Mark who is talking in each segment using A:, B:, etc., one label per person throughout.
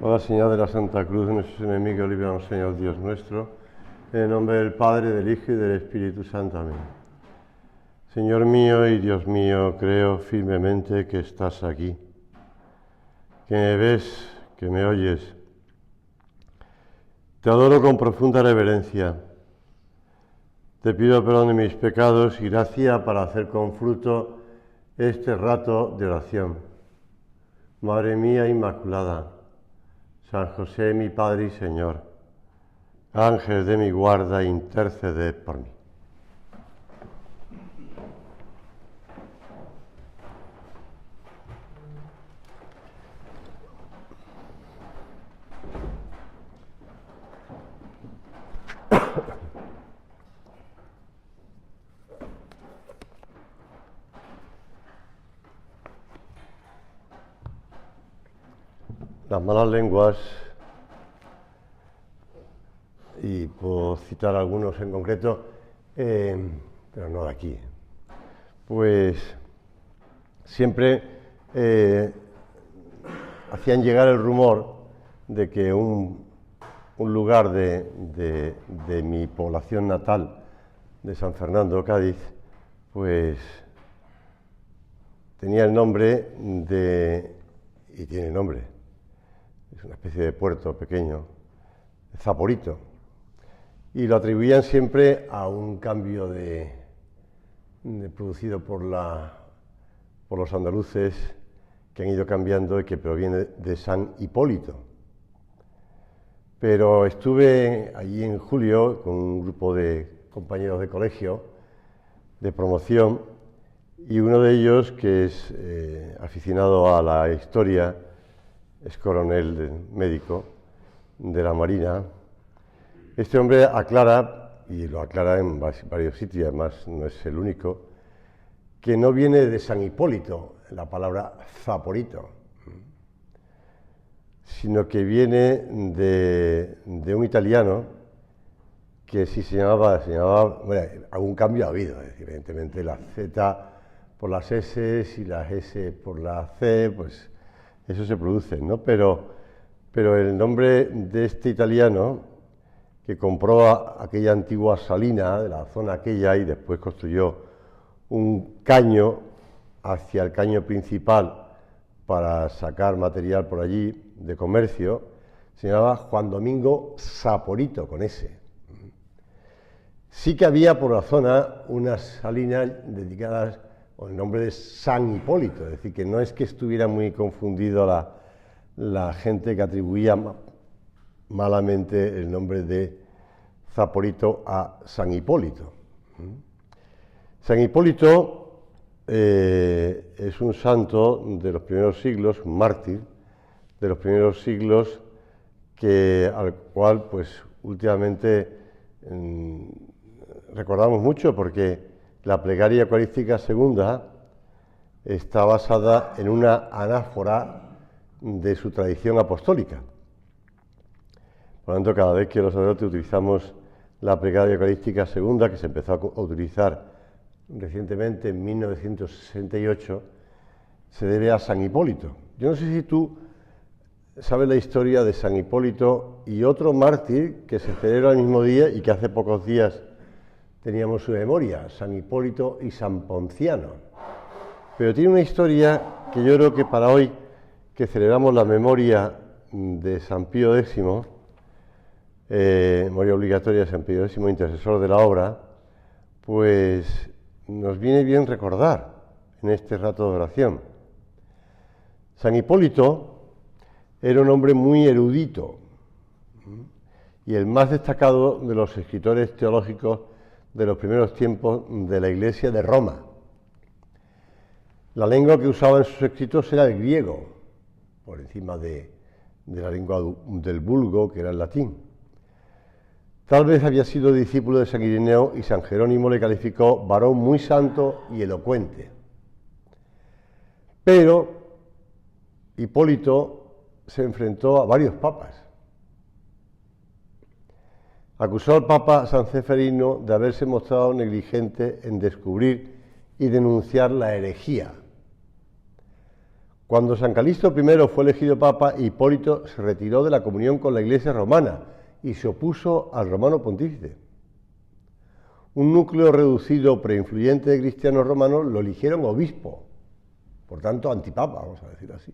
A: Oh Señor de la Santa Cruz de nuestros enemigos, líbranos, Señor Dios nuestro, en el nombre del Padre, del Hijo y del Espíritu Santo. Amén. Señor mío y Dios mío, creo firmemente que estás aquí, que me ves, que me oyes. Te adoro con profunda reverencia. Te pido perdón de mis pecados y gracia para hacer con fruto este rato de oración. Madre mía Inmaculada, San José, mi Padre y Señor, Ángel de mi guarda, interceded por mí. Las malas lenguas, y puedo citar algunos en concreto, pero no de aquí, pues siempre hacían llegar el rumor de que un lugar de mi población natal, de San Fernando, Cádiz, pues tenía el nombre y tiene nombre, es una especie de puerto pequeño, Zaporito, y lo atribuían siempre a un cambio producido por los andaluces, que han ido cambiando y que proviene de San Hipólito. Pero estuve allí en julio con un grupo de compañeros de colegio, de promoción, y uno de ellos, que es aficionado a la historia, es coronel médico de la Marina. Este hombre aclara, y lo aclara en varios sitios, además no es el único, que no viene de San Hipólito la palabra Zaporito, sino que viene de un italiano que sí se llamaba, bueno, algún cambio ha habido, es decir, evidentemente la Z por las S y las S por la C, pues eso se produce, ¿no? Pero el nombre de este italiano, que compró aquella antigua salina de la zona aquella y después construyó un caño hacia el caño principal para sacar material por allí de comercio, se llamaba Juan Domingo Zaporito, con S. Sí que había por la zona unas salinas dedicadas con el nombre de San Hipólito, es decir, que no es que estuviera muy confundido la gente que atribuía malamente el nombre de Zaporito a San Hipólito. San Hipólito es un santo de los primeros siglos, un mártir de los primeros siglos, al cual pues últimamente recordamos mucho, porque la plegaria eucarística segunda está basada en una anáfora de su tradición apostólica. Por lo tanto, cada vez que los sacerdotes utilizamos la plegaria eucarística segunda, que se empezó a utilizar recientemente en 1968, se debe a San Hipólito. Yo no sé si tú sabes la historia de San Hipólito y otro mártir que se celebra el mismo día y que hace pocos días teníamos su memoria, San Hipólito y San Ponciano. Pero tiene una historia que yo creo que para hoy, que celebramos la memoria de San Pío X, memoria obligatoria de San Pío X, intercesor de la obra, pues nos viene bien recordar en este rato de oración. San Hipólito era un hombre muy erudito y el más destacado de los escritores teológicos de los primeros tiempos de la Iglesia de Roma. La lengua que usaba en sus escritos era el griego, por encima de la lengua del vulgo, que era el latín. Tal vez había sido discípulo de San Ireneo y San Jerónimo le calificó varón muy santo y elocuente. Pero Hipólito se enfrentó a varios papas. Acusó al Papa San Ceferino de haberse mostrado negligente en descubrir y denunciar la herejía. Cuando San Calixto I fue elegido papa, Hipólito se retiró de la comunión con la Iglesia romana y se opuso al romano pontífice. Un núcleo reducido preinfluyente de cristianos romanos lo eligieron obispo, por tanto antipapa, vamos a decir así,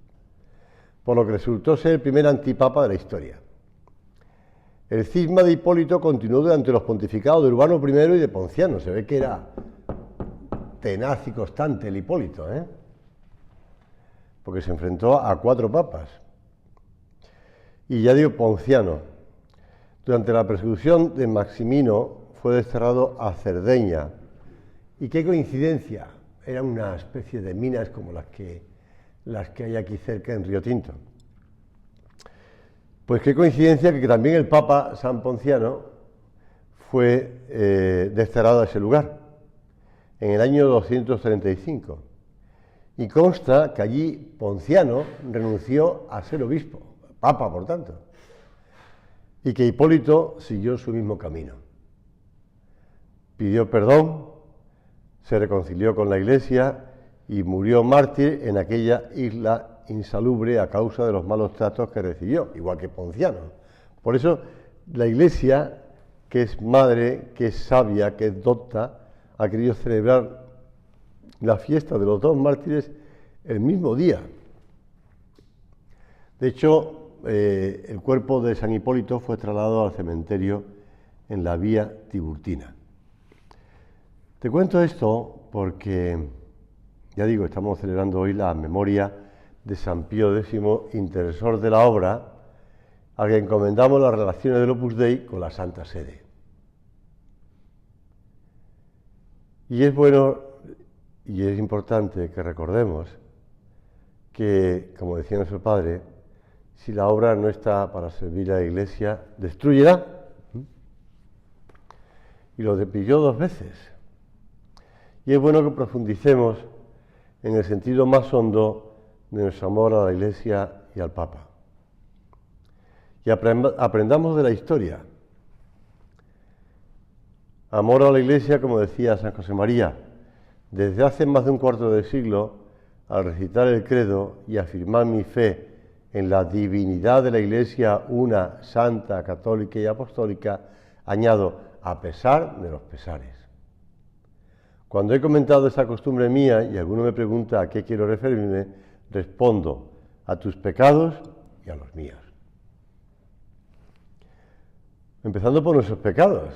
A: por lo que resultó ser el primer antipapa de la historia. El cisma de Hipólito continuó durante los pontificados de Urbano I y de Ponciano. Se ve que era tenaz y constante el Hipólito, porque se enfrentó a 4 papas. Y ya digo, Ponciano. Durante la persecución de Maximino fue desterrado a Cerdeña. Y qué coincidencia, era una especie de minas como las que hay aquí cerca en Río Tinto. Pues qué coincidencia que también el Papa San Ponciano fue desterrado a ese lugar, en el año 235. Y consta que allí Ponciano renunció a ser obispo, papa por tanto, y que Hipólito siguió su mismo camino. Pidió perdón, se reconcilió con la Iglesia y murió mártir en aquella isla insalubre a causa de los malos tratos que recibió, igual que Ponciano. Por eso la Iglesia, que es madre, que es sabia, que es docta, ha querido celebrar la fiesta de los 2 mártires el mismo día. De hecho, el cuerpo de San Hipólito fue trasladado al cementerio en la Vía Tiburtina. Te cuento esto porque, ya digo, estamos celebrando hoy la memoria de San Pío X, intercesor de la obra, al que encomendamos las relaciones del Opus Dei con la Santa Sede. Y es bueno y es importante que recordemos que, como decía nuestro Padre, si la obra no está para servir a la Iglesia, destrúyela. Y lo pilló 2 veces. Y es bueno que profundicemos en el sentido más hondo de nuestro amor a la Iglesia y al Papa. Y aprendamos de la historia. Amor a la Iglesia, como decía San José María, desde hace más de un cuarto de siglo, al recitar el credo y afirmar mi fe en la divinidad de la Iglesia, una, santa, católica y apostólica, añado, a pesar de los pesares. Cuando he comentado esta costumbre mía y alguno me pregunta a qué quiero referirme, respondo, a tus pecados y a los míos. Empezando por nuestros pecados.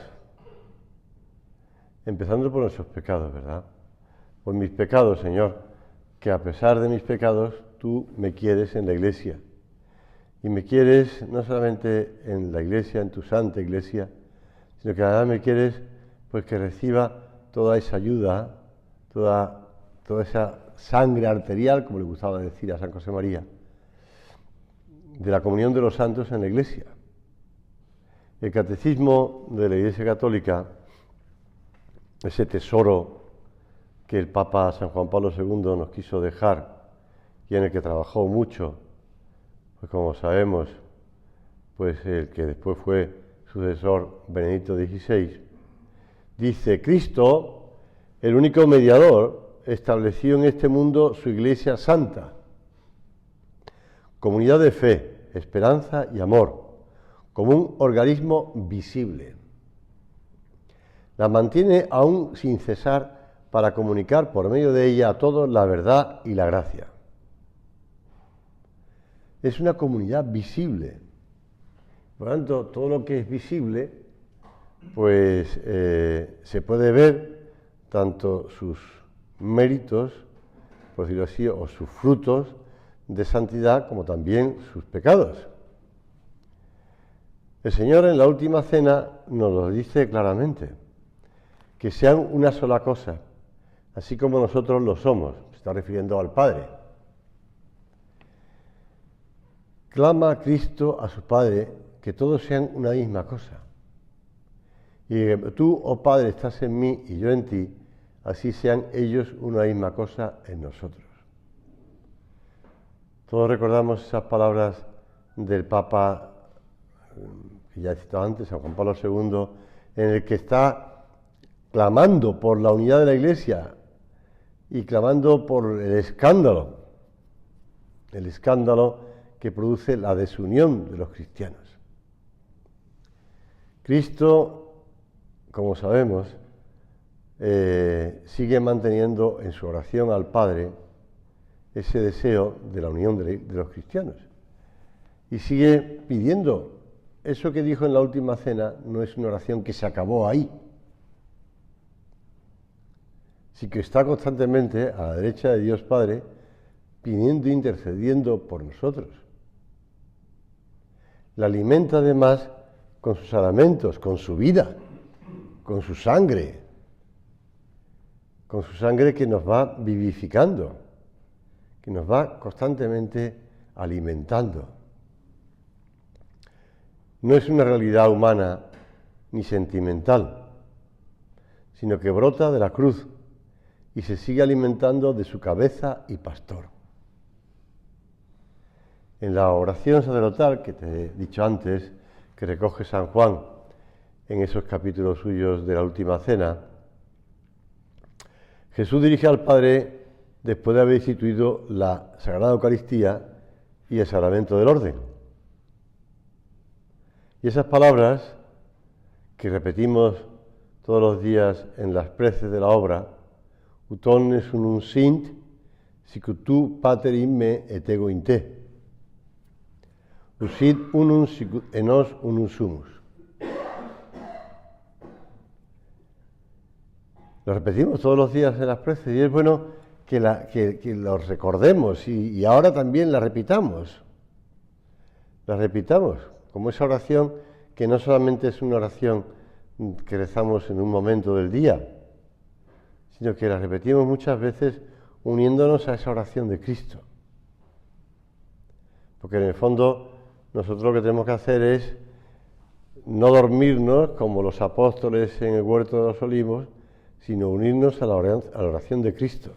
A: Empezando por nuestros pecados, ¿verdad? Por mis pecados, Señor, que a pesar de mis pecados, tú me quieres en la Iglesia. Y me quieres no solamente en la Iglesia, en tu santa Iglesia, sino que además me quieres pues que reciba toda esa ayuda, toda esa sangre arterial, como le gustaba decir a San José María, de la comunión de los santos en la Iglesia. El catecismo de la Iglesia Católica, ese tesoro que el Papa San Juan Pablo II nos quiso dejar y en el que trabajó mucho, pues como sabemos, pues el que después fue sucesor Benedicto XVI, dice: Cristo, el único mediador, estableció en este mundo su Iglesia santa, comunidad de fe, esperanza y amor, como un organismo visible. La mantiene aún sin cesar para comunicar por medio de ella a todos la verdad y la gracia. Es una comunidad visible. Por lo tanto, todo lo que es visible, pues se puede ver tanto sus méritos, por decirlo así, o sus frutos de santidad, como también sus pecados. El Señor en la última cena nos lo dice claramente, que sean una sola cosa, así como nosotros lo somos, se está refiriendo al Padre. Clama a Cristo, a su Padre, que todos sean una misma cosa. Y que tú, oh Padre, estás en mí y yo en ti, así sean ellos una misma cosa en nosotros. Todos recordamos esas palabras del Papa, que ya he citado antes, San Juan Pablo II, en el que está clamando por la unidad de la Iglesia y clamando por el escándalo el escándalo que produce la desunión de los cristianos. Cristo, como sabemos, sigue manteniendo en su oración al Padre ese deseo de la unión de los cristianos. Y sigue pidiendo. Eso que dijo en la última cena no es una oración que se acabó ahí. Sí que está constantemente a la derecha de Dios Padre pidiendo e intercediendo por nosotros. La alimenta además con sus sacramentos, con su vida, con su sangre que nos va vivificando, que nos va constantemente alimentando. No es una realidad humana ni sentimental, sino que brota de la cruz y se sigue alimentando de su cabeza y pastor. En la oración sacerdotal que te he dicho antes, que recoge San Juan en esos capítulos suyos de la última cena, Jesús dirige al Padre después de haber instituido la Sagrada Eucaristía y el sacramento del orden. Y esas palabras que repetimos todos los días en las preces de la obra, ut omnes unum sint, sicut tu pater in me et ego in te. Usit unum sicut en nos unum sumus. Lo repetimos todos los días en las preces y es bueno que los recordemos y ahora también la repitamos. La repitamos como esa oración que no solamente es una oración que rezamos en un momento del día, sino que la repetimos muchas veces uniéndonos a esa oración de Cristo. Porque en el fondo nosotros lo que tenemos que hacer es no dormirnos como los apóstoles en el huerto de los olivos, sino unirnos a la oración de Cristo.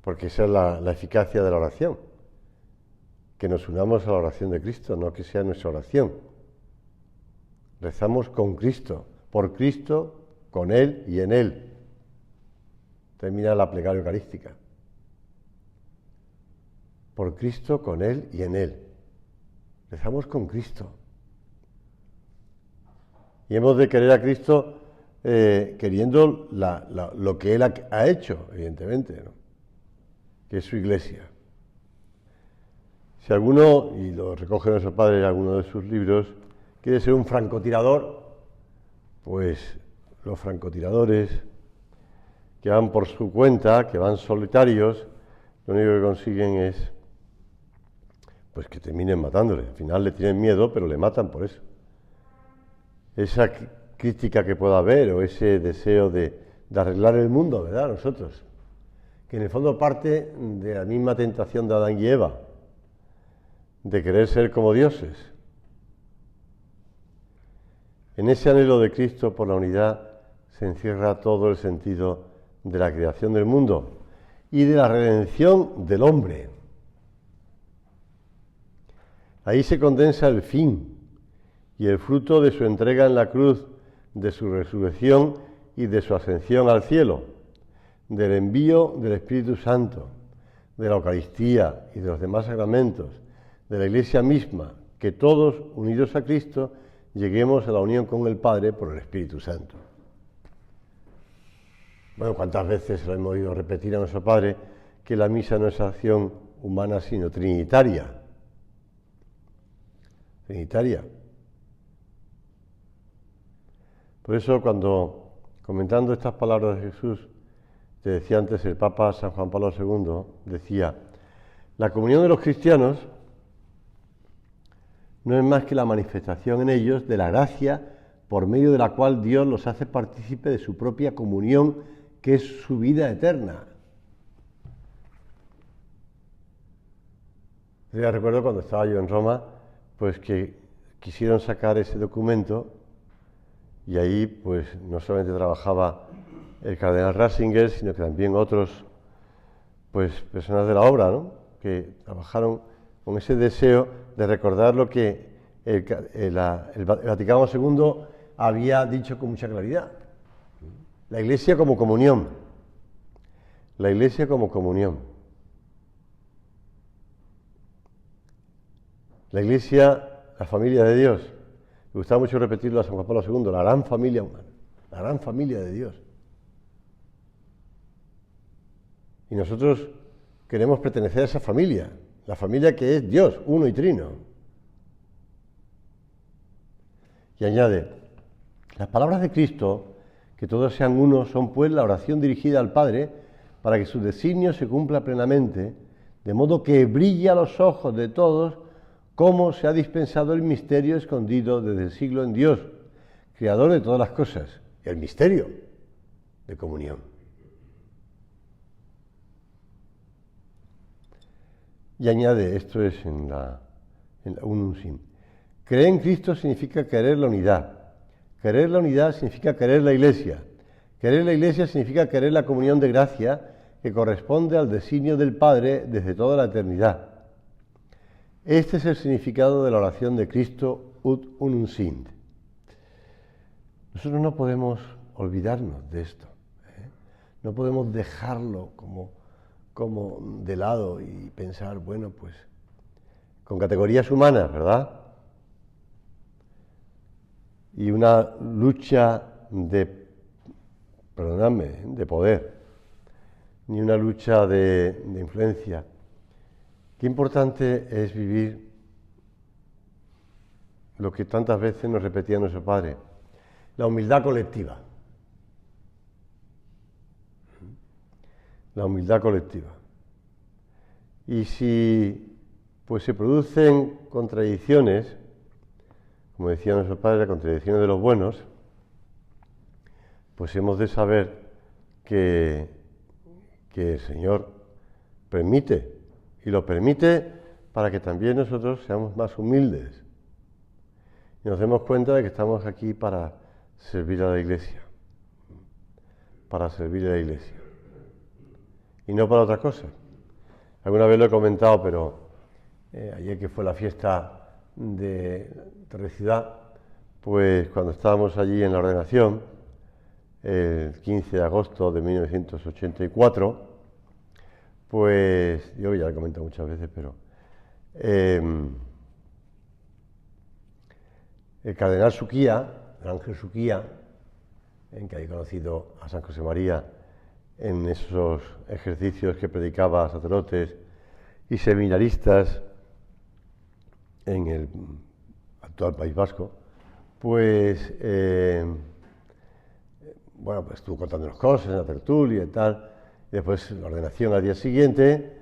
A: Porque esa es la eficacia de la oración. Que nos unamos a la oración de Cristo, no que sea nuestra oración. Rezamos con Cristo, por Cristo, con Él y en Él. Termina la plegaria eucarística. Por Cristo, con Él y en Él. Rezamos con Cristo. Y hemos de querer a Cristo queriendo lo que Él ha hecho, evidentemente, ¿no? Que es su Iglesia. Si alguno, y lo recoge nuestro Padre en alguno de sus libros, quiere ser un francotirador, pues los francotiradores que van por su cuenta, que van solitarios, lo único que consiguen es pues que terminen matándole. Al final le tienen miedo, pero le matan por eso. Esa crítica que pueda haber o ese deseo de arreglar el mundo, ¿verdad? Nosotros, que en el fondo parte de la misma tentación de Adán y Eva, de querer ser como dioses. En ese anhelo de Cristo por la unidad se encierra todo el sentido de la creación del mundo y de la redención del hombre. Ahí se condensa el fin y el fruto de su entrega en la cruz, de su resurrección y de su ascensión al cielo, del envío del Espíritu Santo, de la Eucaristía y de los demás sacramentos, de la Iglesia misma, que todos, unidos a Cristo, lleguemos a la unión con el Padre por el Espíritu Santo. Bueno, ¿cuántas veces lo hemos oído repetir a nuestro Padre que la misa no es acción humana sino trinitaria? Trinitaria. Por eso cuando, comentando estas palabras de Jesús, te decía antes el Papa San Juan Pablo II, decía, la comunión de los cristianos no es más que la manifestación en ellos de la gracia por medio de la cual Dios los hace partícipe de su propia comunión, que es su vida eterna. Yo recuerdo cuando estaba yo en Roma, pues que quisieron sacar ese documento y ahí pues no solamente trabajaba el cardenal Ratzinger, sino que también otros pues personas de la obra, ¿no? Que trabajaron con ese deseo de recordar lo que el Vaticano II había dicho con mucha claridad. La Iglesia como comunión. La Iglesia como comunión. La Iglesia, la familia de Dios. Me gustaba mucho repetirlo a San Juan Pablo II, la gran familia humana, la gran familia de Dios. Y nosotros queremos pertenecer a esa familia, la familia que es Dios, uno y trino. Y añade, las palabras de Cristo, que todos sean uno, son pues la oración dirigida al Padre para que su designio se cumpla plenamente, de modo que brille a los ojos de todos cómo se ha dispensado el misterio escondido desde el siglo en Dios, creador de todas las cosas, el misterio de comunión. Y añade, esto es en la Unum Sim, creer en Cristo significa querer la unidad. Querer la unidad significa querer la Iglesia. Querer la Iglesia significa querer la comunión de gracia que corresponde al designio del Padre desde toda la eternidad. Este es el significado de la oración de Cristo ut unum sint. Nosotros no podemos olvidarnos de esto, ¿eh? No podemos dejarlo como de lado y pensar, bueno, pues, con categorías humanas, ¿verdad? Y una lucha de poder, ni una lucha de influencia. Qué importante es vivir lo que tantas veces nos repetía nuestro Padre, la humildad colectiva. La humildad colectiva. Y si pues se producen contradicciones, como decía nuestro Padre, las contradicciones de los buenos, pues hemos de saber que el Señor permite, y lo permite para que también nosotros seamos más humildes y nos demos cuenta de que estamos aquí para servir a la Iglesia, y no para otra cosa. Alguna vez lo he comentado, pero ayer que fue la fiesta de Torre-Ciudad, pues cuando estábamos allí en la ordenación, el 15 de agosto de 1984, pues yo ya lo he comentado muchas veces, pero el cardenal Suquía, el ángel Suquía, en que había conocido a San José María en esos ejercicios que predicaba a sacerdotes y seminaristas en el actual País Vasco, pues bueno, pues estuvo contándonos cosas en la tertulia y tal. Después la ordenación al día siguiente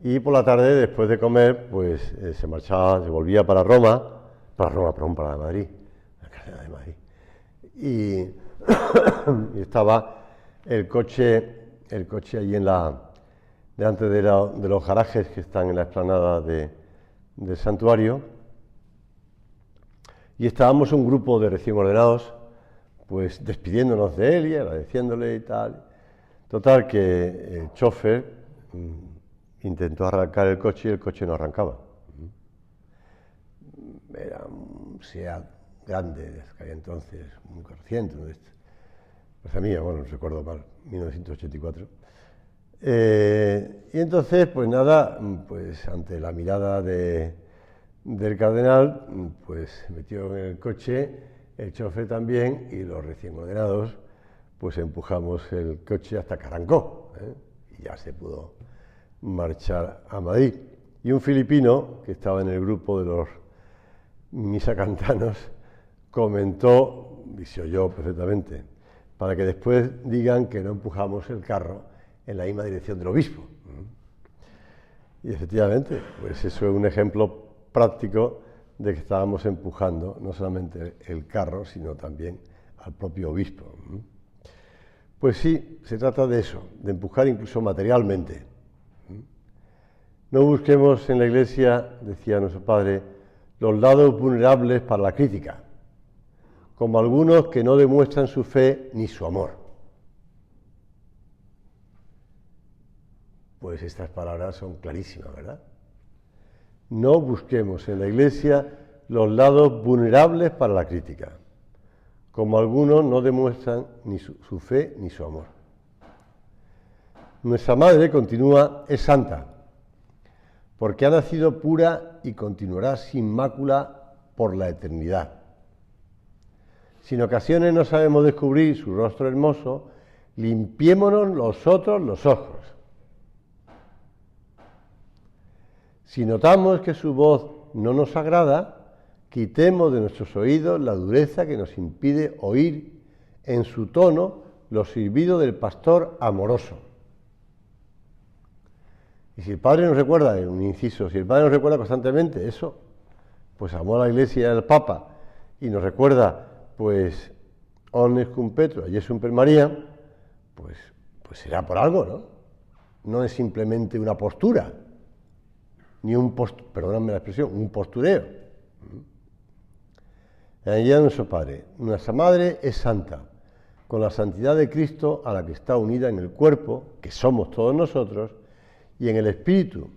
A: y por la tarde, después de comer, pues se volvía para Madrid, la carrera de Madrid. Y estaba el coche allí delante de los garajes que están en la explanada del santuario. Y estábamos un grupo de recién ordenados, pues despidiéndonos de él y agradeciéndole y tal. Total, que el chofer intentó arrancar el coche y el coche no arrancaba. Era un SEAT grande, que había entonces, muy corriente, ¿no? Pues a mí, bueno, no recuerdo mal, 1984. Y entonces, pues nada, pues ante la mirada del cardenal, pues se metió en el coche, el chofer también, y los recién ordenados, pues empujamos el coche hasta que arrancó, y ya se pudo marchar a Madrid. Y un filipino, que estaba en el grupo de los misacantanos, comentó, y se oyó perfectamente, para que después digan que no empujamos el carro en la misma dirección del obispo. Y efectivamente, pues eso es un ejemplo práctico de que estábamos empujando no solamente el carro, sino también al propio obispo. Pues sí, se trata de eso, de empujar incluso materialmente. No busquemos en la Iglesia, decía nuestro Padre, los lados vulnerables para la crítica, como algunos que no demuestran su fe ni su amor. Pues estas palabras son clarísimas, ¿verdad? No busquemos en la Iglesia los lados vulnerables para la crítica, como algunos no demuestran ni su fe ni su amor. Nuestra Madre, continúa, es santa, porque ha nacido pura y continuará sin mácula por la eternidad. Si en ocasiones no sabemos descubrir su rostro hermoso, limpiémonos nosotros los ojos. Si notamos que su voz no nos agrada, quitemos de nuestros oídos la dureza que nos impide oír en su tono los silbidos del pastor amoroso. Y si el Padre nos recuerda, en un inciso, si el Padre nos recuerda constantemente eso, pues amó a la Iglesia y al Papa, y nos recuerda, pues, omnes cum Petro, Jesum per María, pues será por algo, ¿no? No es simplemente una postura, ni perdóname la expresión, un postureo. Ella, nuestro Padre, nuestra Madre es santa, con la santidad de Cristo a la que está unida en el cuerpo, que somos todos nosotros, y en el Espíritu,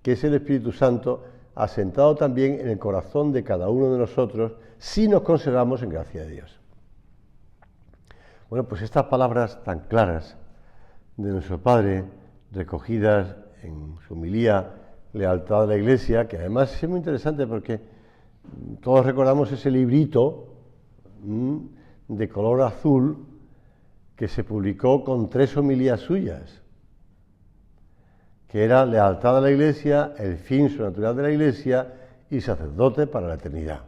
A: que es el Espíritu Santo, asentado también en el corazón de cada uno de nosotros, si nos conservamos en gracia de Dios. Bueno, pues estas palabras tan claras de nuestro Padre, recogidas en su homilía Lealtad a la Iglesia, que además es muy interesante porque todos recordamos ese librito de color azul que se publicó con 3 homilías suyas, que era Lealtad a la Iglesia, el fin sobrenatural de la Iglesia y sacerdote para la eternidad.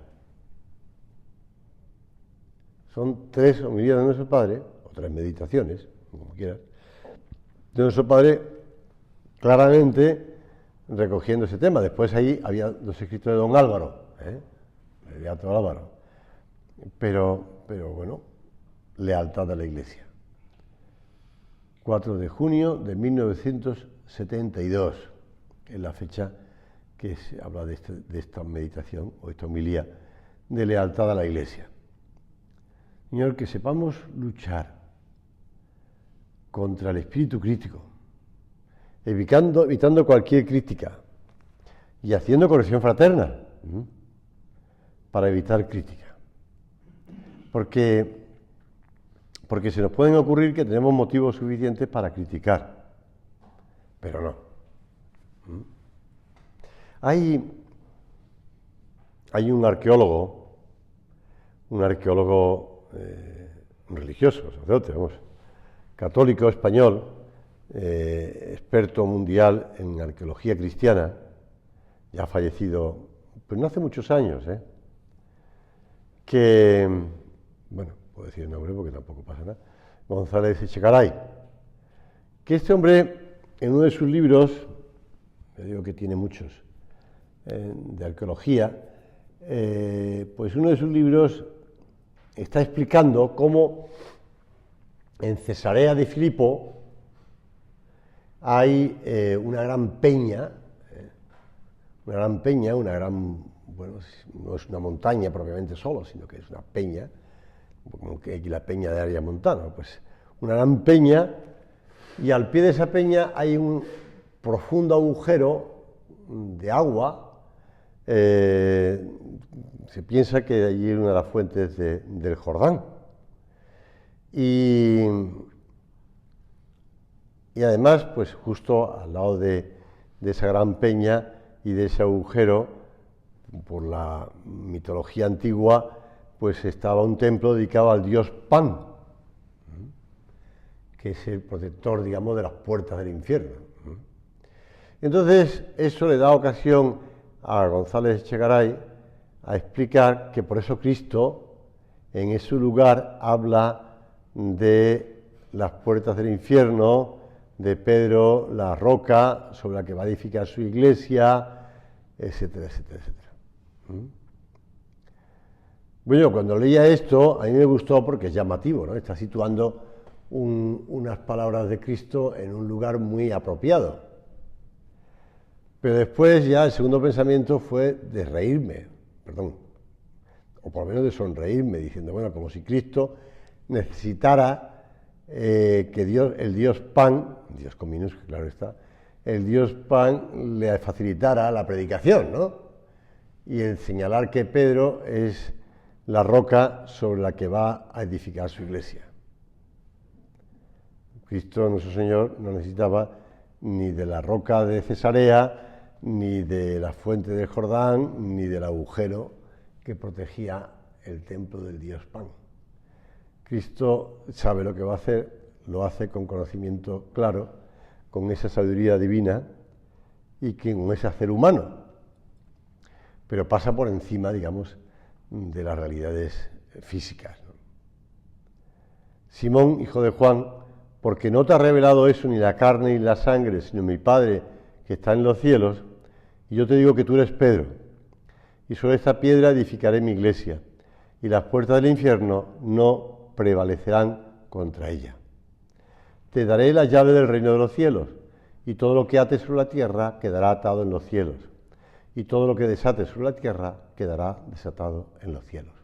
A: Son 3 homilías de nuestro Padre, o 3 meditaciones, como quieras, de nuestro Padre, claramente recogiendo ese tema. Después ahí había 2 escritos de don Álvaro, el Beato Álvaro, pero bueno, lealtad a la Iglesia. 4 de junio de 1972, es la fecha que se habla de esta meditación o esta homilía de lealtad a la Iglesia. Señor, que sepamos luchar contra el espíritu crítico, evitando cualquier crítica y haciendo corrección fraterna para evitar crítica. Porque se nos pueden ocurrir que tenemos motivos suficientes para criticar, pero no. Hay un arqueólogo religioso, sacerdote, católico español, experto mundial en arqueología cristiana, ya fallecido, pues no hace muchos años, que, bueno, puedo decir el nombre porque tampoco pasa nada, González Echegaray, que este hombre, en uno de sus libros, le digo que tiene muchos, de arqueología, pues uno de sus libros está explicando cómo en Cesarea de Filipo hay una gran peña, bueno, no es una montaña propiamente solo, sino que es una peña, como que aquí la peña de Aria Montana, pues una gran peña, y al pie de esa peña hay un profundo agujero de agua. Se piensa que allí es una de las fuentes del Jordán. Y además, pues justo al lado de esa gran peña y de ese agujero, por la mitología antigua, pues estaba un templo dedicado al dios Pan, que es el protector, digamos, de las puertas del infierno. Entonces, eso le da ocasión a González Echegaray a explicar que por eso Cristo, en ese lugar, habla de las puertas del infierno, de Pedro, la roca sobre la que va a edificar su iglesia, etcétera, etcétera, etcétera. Bueno, cuando leía esto, a mí me gustó porque es llamativo, ¿no? Está situando unas palabras de Cristo en un lugar muy apropiado. Pero después ya el segundo pensamiento fue de reírme, o por lo menos de sonreírme, diciendo, bueno, como si Cristo necesitara que Dios, el Dios Pan, Dios con minúscula, claro está, el Dios Pan le facilitara la predicación, ¿no? Y el señalar que Pedro es la roca sobre la que va a edificar su iglesia. Cristo, nuestro Señor, no necesitaba ni de la roca de Cesarea, ni de la fuente del Jordán, ni del agujero que protegía el templo del Dios Pan. Cristo sabe lo que va a hacer, lo hace con conocimiento claro, con esa sabiduría divina y con ese hacer humano, pero pasa por encima, digamos, de las realidades físicas, ¿no? Simón, hijo de Juan, porque no te ha revelado eso ni la carne ni la sangre, sino mi Padre que está en los cielos, y yo te digo que tú eres Pedro, y sobre esta piedra edificaré mi iglesia, y las puertas del infierno no prevalecerán contra ella. Te daré la llave del reino de los cielos, y todo lo que ates sobre la tierra quedará atado en los cielos, y todo lo que desates sobre la tierra quedará desatado en los cielos.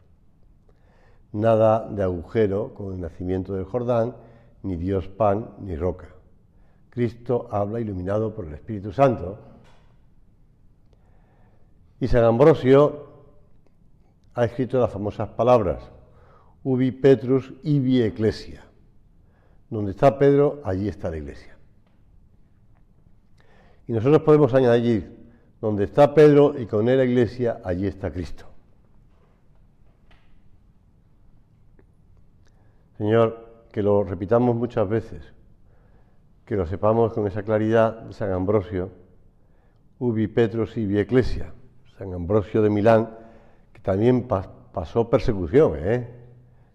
A: Nada de agujero con el nacimiento del Jordán, ni Dios pan, ni roca. Cristo habla iluminado por el Espíritu Santo. Y San Ambrosio ha escrito las famosas palabras, ubi Petrus ibi ecclesia. Donde está Pedro, allí está la iglesia. Y nosotros podemos añadir, donde está Pedro y con él la iglesia, allí está Cristo. Señor, que lo repitamos muchas veces, que lo sepamos con esa claridad de San Ambrosio, ubi Petrus ibi ecclesia. San Ambrosio de Milán, que también pasó persecución,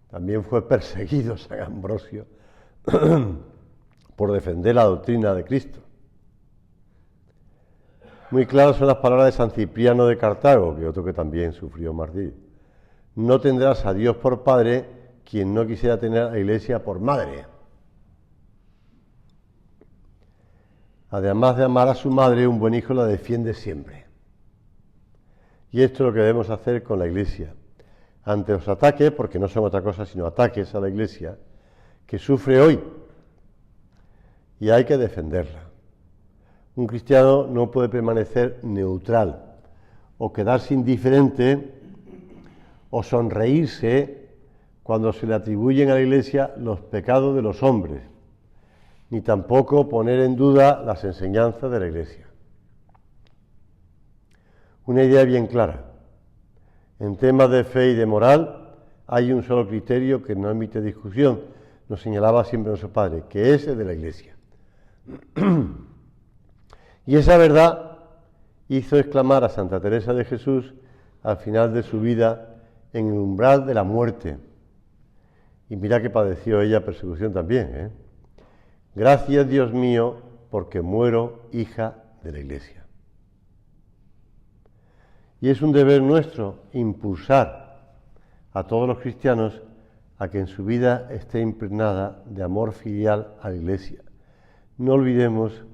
A: también fue perseguido San Ambrosio por defender la doctrina de Cristo. Muy claras son las palabras de San Cipriano de Cartago, que otro que también sufrió martirio. No tendrás a Dios por padre quien no quisiera tener a la iglesia por madre. Además de amar a su madre, un buen hijo la defiende siempre. Y esto es lo que debemos hacer con la iglesia. Ante los ataques, porque no son otra cosa sino ataques a la iglesia, que sufre hoy, y hay que defenderla. Un cristiano no puede permanecer neutral, o quedarse indiferente, o sonreírse cuando se le atribuyen a la iglesia los pecados de los hombres, ni tampoco poner en duda las enseñanzas de la iglesia. Una idea bien clara. En temas de fe y de moral hay un solo criterio que no admite discusión, nos señalaba siempre nuestro Padre, que es el de la iglesia. Y esa verdad hizo exclamar a Santa Teresa de Jesús al final de su vida en el umbral de la muerte. Y mira que padeció ella persecución también, Gracias, Dios mío, porque muero hija de la iglesia. Y es un deber nuestro impulsar a todos los cristianos a que en su vida esté impregnada de amor filial a la iglesia. No olvidemos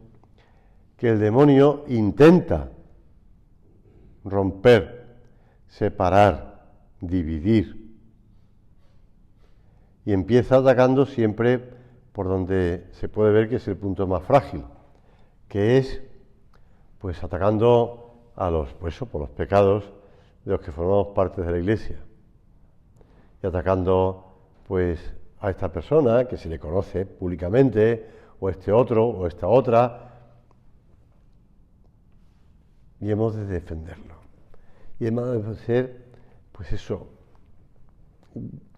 A: que el demonio intenta romper, separar, dividir, y empieza atacando siempre por donde se puede ver que es el punto más frágil, que es pues atacando a los, pues eso, por los pecados de los que formamos parte de la iglesia, y atacando pues a esta persona que se le conoce públicamente, o este otro, o esta otra, y hemos de defenderlo. Y hemos de ser, pues eso,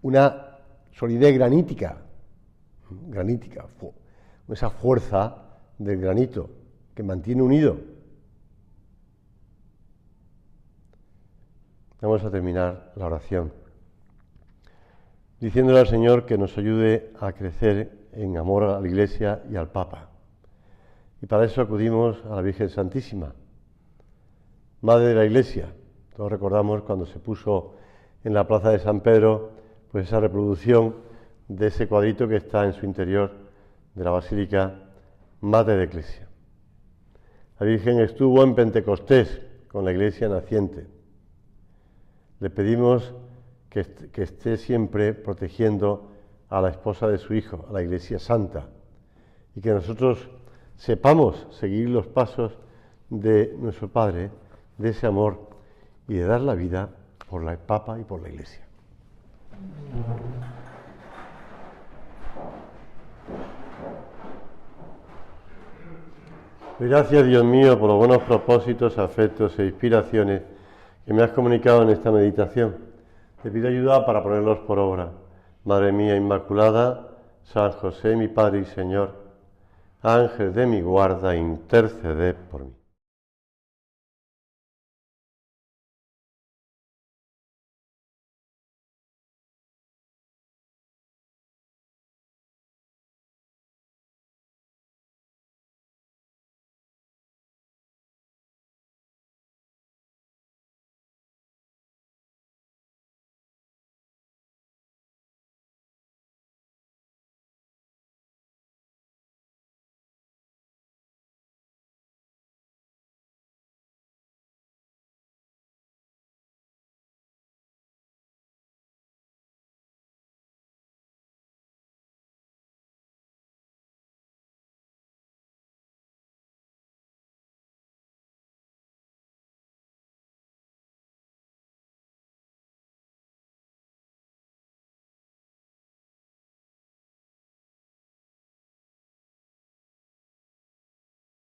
A: una solidez granítica, esa fuerza del granito que mantiene unido. Vamos a terminar la oración diciéndole al Señor que nos ayude a crecer en amor a la Iglesia y al Papa. Y para eso acudimos a la Virgen Santísima, Madre de la Iglesia. Todos recordamos cuando se puso en la plaza de San Pedro pues esa reproducción de ese cuadrito que está en su interior de la Basílica, Madre de la Iglesia. La Virgen estuvo en Pentecostés con la Iglesia naciente. Le pedimos que esté siempre protegiendo a la esposa de su Hijo, a la Iglesia Santa, y que nosotros sepamos seguir los pasos de nuestro Padre, de ese amor y de dar la vida por la Papa y por la Iglesia. Gracias, Dios mío, por los buenos propósitos, afectos e inspiraciones que me has comunicado en esta meditación. Te pido ayuda para ponerlos por obra. Madre mía Inmaculada, San José, mi Padre y Señor, Ángel de mi guarda, interceded por mí.